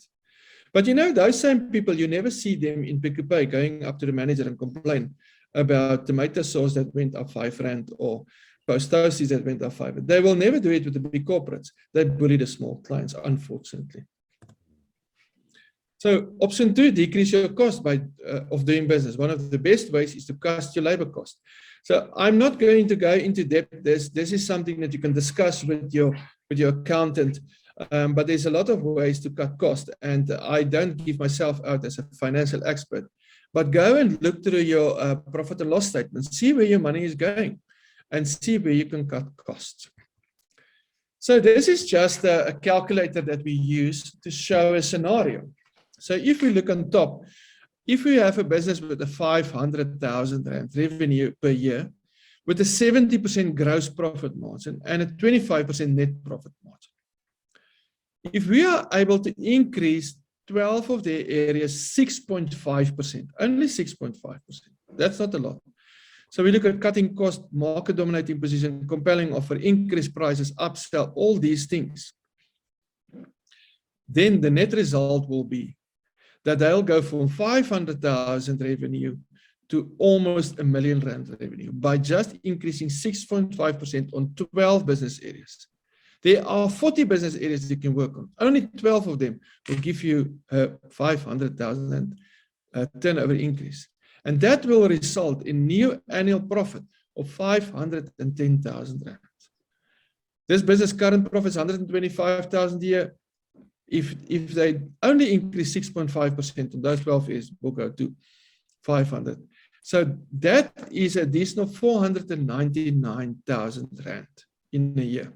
Speaker 2: But you know, those same people, you never see them in Pick n Pay going up to the manager and complain about tomato sauce that went up 5 rand or post toasties that went up 5 rand. They will never do it with the big corporates. They bully the small clients, unfortunately. So option 2, decrease your cost of doing business. One of the best ways is to cut your labor cost. So I'm not going to go into depth. This is something that you can discuss with your accountant. But there's a lot of ways to cut cost, and I don't give myself out as a financial expert. But go and look through your profit and loss statement, see where your money is going, and see where you can cut costs. So this is just a calculator that we use to show a scenario. So if we look on top, if we have a business with a 500,000 rand revenue per year, with a 70% gross profit margin and a 25% net profit margin, if we are able to increase 12 of their areas 6.5%, only 6.5%, that's not a lot. So we look at cutting cost, market dominating position, compelling offer, increased prices, upsell, all these things. Then the net result will be that they'll go from 500,000 revenue to almost R1 million revenue by just increasing 6.5% on 12 business areas. There are 40 business areas you can work on. Only 12 of them will give you a 500,000 turnover increase. And that will result in new annual profit of 510,000 rand. This business current profit is 125,000 a year. If they only increase 6.5% on those 12 areas, will go to 500. So that is additional 499,000 rand in a year.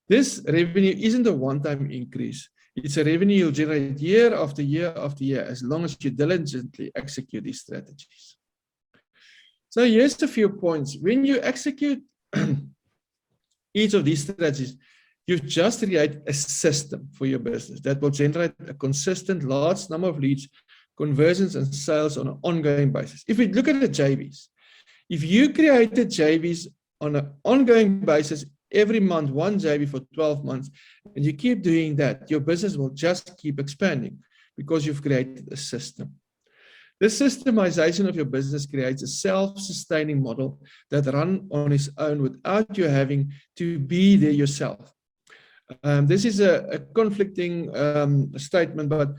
Speaker 2: This revenue isn't a one-time increase. It's a revenue you'll generate year after year after year, as long as you diligently execute these strategies. So here's a few points. When you execute each of these strategies, you've just created a system for your business that will generate a consistent large number of leads, conversions, and sales on an ongoing basis. If we look at the JVs, if you created JVs on an ongoing basis, every month, one JV for 12 months, and you keep doing that, your business will just keep expanding because you've created a system. This systemization of your business creates a self-sustaining model that runs on its own without you having to be there yourself. This is a conflicting statement, but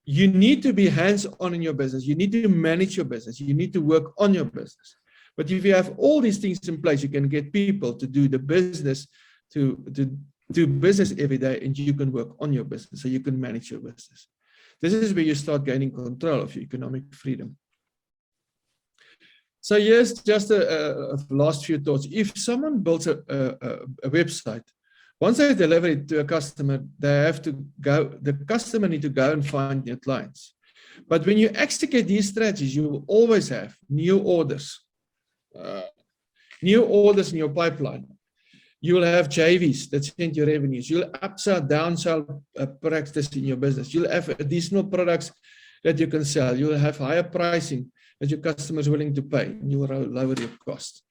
Speaker 2: you need to be hands-on in your business. You need to manage your business. You need to work on your business. But if you have all these things in place, you can get people to do the business, to do business every day, and you can work on your business, so you can manage your business. This is where you start gaining control of your economic freedom. So here's just a last few thoughts. If someone builds a website, once they deliver it to a customer, they have to go, the customer need to go and find new clients. But when you execute these strategies, you will always have new orders in your pipeline. You will have JVs that send you revenues. You'll upsell, downsell practice in your business. You'll have additional products that you can sell. You'll have higher pricing that your customer is willing to pay, and you will lower your cost.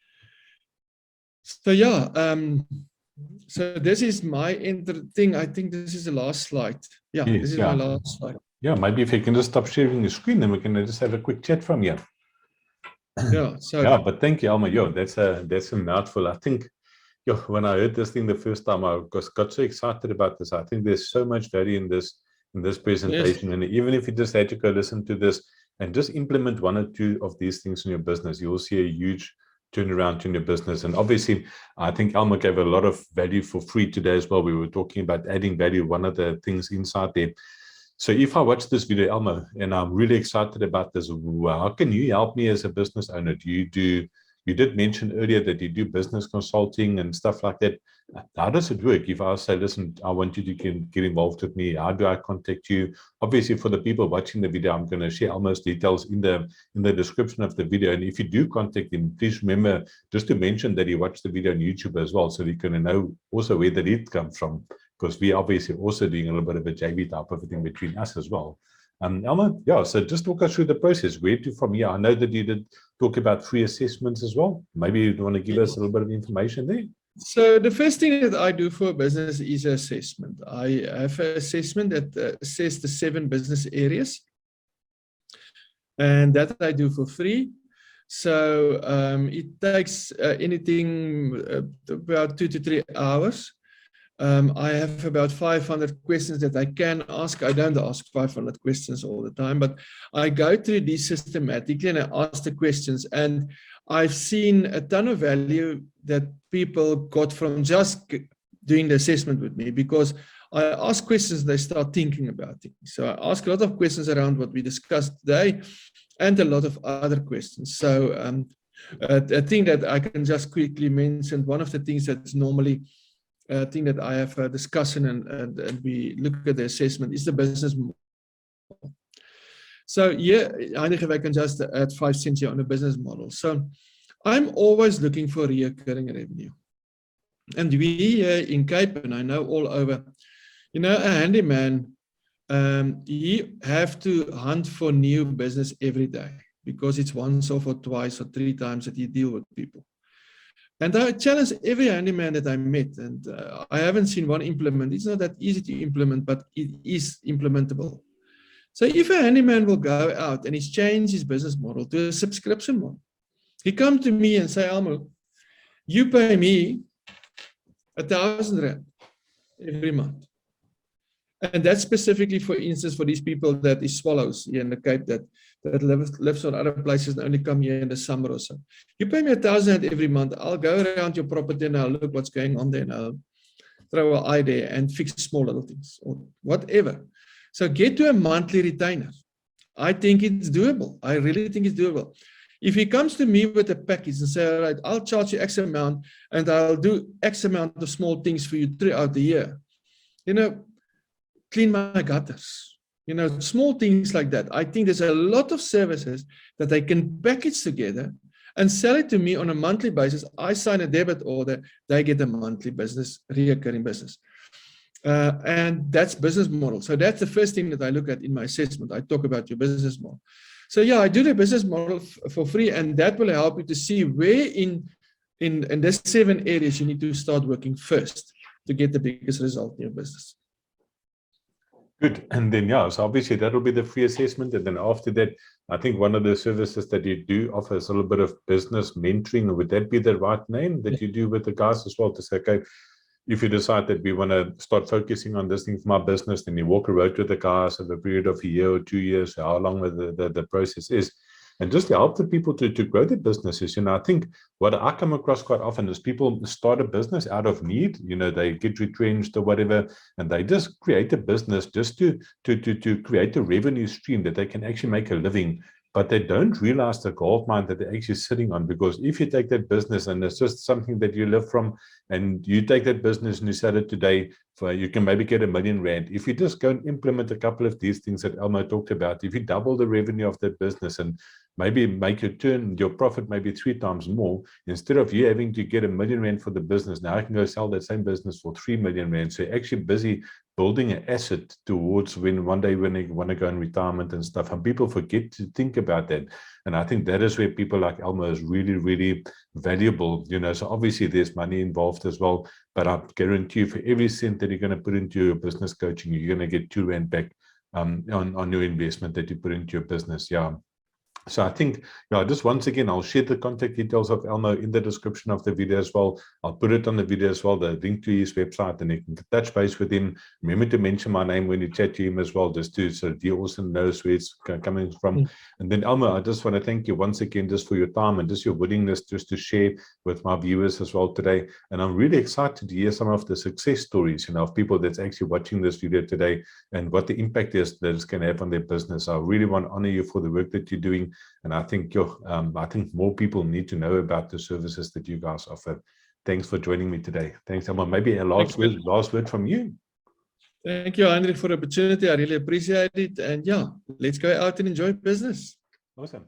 Speaker 2: So yeah, so this is my thing. I think this is the last slide. Yeah, yes, this is my last slide.
Speaker 1: Yeah, maybe if you can just stop sharing your screen, then we can just have a quick chat from here.
Speaker 2: Yeah. So
Speaker 1: yeah, but thank you, Elmo. Yo, that's a mouthful. I think, yo, when I heard this thing the first time, I got so excited about this. I think there's so much value in this presentation, yes. And even if you just had to go listen to this and just implement one or two of these things in your business, you will see a huge turnaround in your business. And obviously, I think Elmo gave a lot of value for free today as well. We were talking about adding value, one of the things inside there. So if I watch this video, Elmo, and I'm really excited about this, how can you help me as a business owner? You did mention earlier that you do business consulting and stuff like that. How does it work? If I say, listen, I want you to get involved with me, how do I contact you? Obviously, for the people watching the video, I'm going to share Elmo's details in the description of the video. And if you do contact him, please remember just to mention that you watched the video on YouTube as well, so you can know also where the lead comes from, because we obviously also doing a little bit of a JV type of thing between us as well. Elmo, yeah, so just walk us through the process. Where to from here? I know that you did talk about free assessments as well. Maybe you want to give us a little bit of information there.
Speaker 2: So the first thing that I do for a business is an assessment. I have an assessment that assesses the 7 business areas, and that I do for free. So it takes anything about 2 to 3 hours. I have about 500 questions that I can ask. I don't ask 500 questions all the time, but I go through these systematically and I ask the questions. And I've seen a ton of value that people got from just doing the assessment with me, because I ask questions, they start thinking about things. So I ask a lot of questions around what we discussed today and a lot of other questions. So a thing that I can just quickly mention, one of the things that's normally thing that I have a discussion and we look at the assessment is the business model. So yeah, I think if I can just add 5 cents here on the business model. So I'm always looking for recurring revenue. And we here in Cape, and I know all over, you know, a handyman, he have to hunt for new business every day, because it's once or twice or 3 times that you deal with people. And I challenge every handyman that I met, and I haven't seen one implement. It's not that easy to implement, but it is implementable. So if a handyman will go out and he's changed his business model to a subscription model, he come to me and say, Elmo, you pay me 1,000 Rand every month. And that's specifically, for instance, for these people that is swallows here in the Cape that lives on other places and only come here in the summer or so. You pay me 1,000 Rand every month. I'll go around your property and I'll look what's going on there, and I'll throw an eye there and fix small little things or whatever. So get to a monthly retainer. I think it's doable. I really think it's doable. If he comes to me with a package and say, all right, I'll charge you X amount and I'll do X amount of small things for you throughout the year, you know, clean my gutters. You know, small things like that. I think there's a lot of services that they can package together and sell it to me on a monthly basis. I sign a debit order, they get a monthly business, recurring business. And that's business model. So that's the first thing that I look at in my assessment. I talk about your business model. So yeah, I do the business model for free, and that will help you to see where in these 7 areas you need to start working first to get the biggest result in your business.
Speaker 1: Good. And then, yeah, so obviously that will be the free assessment. And then after that, I think one of the services that you do offer is a little bit of business mentoring. Would that be the right name that you do with the guys as well, to say, okay, if you decide that we want to start focusing on this thing for my business, then you walk a road with the guys over a period of a year or 2 years, how long the process is, and just to help the people to grow their businesses. You know, I think what I come across quite often is people start a business out of need. You know, they get retrenched or whatever, and they just create a business just to create a revenue stream that they can actually make a living. But they don't realize the gold mine that they're actually sitting on. Because if you take that business and it's just something that you live from, and you take that business and you sell it today, you can maybe get R1 million. If you just go and implement a couple of these things that Elmo talked about, if you double the revenue of that business and maybe make your profit maybe 3 times more, instead of you having to get R1 million for the business, now I can go sell that same business for R3 million. So you're actually busy building an asset towards one day when they want to go in retirement and stuff. And people forget to think about that. And I think that is where people like Elmo is really, really valuable. You know, so obviously there's money involved as well, but I guarantee you for every cent that you're going to put into your business coaching, you're going to get R2 back on your investment that you put into your business. Yeah. So I think, just once again, I'll share the contact details of Elmo in the description of the video as well. I'll put it on the video as well, the link to his website, and you can touch base with him. Remember to mention my name when you chat to him as well, just to so he also knows where it's coming from. And then Elmo, I just want to thank you once again just for your time and just your willingness just to share with my viewers as well today. And I'm really excited to hear some of the success stories, of people that's actually watching this video today and what the impact is that it's going to have on their business. I really want to honor you for the work that you're doing. And I think more people need to know about the services that you guys offer. Thanks for joining me today. Thanks, Elmo. Maybe a last word from you.
Speaker 2: Thank you, Hendrik, for the opportunity. I really appreciate it. And yeah, let's go out and enjoy business.
Speaker 1: Awesome.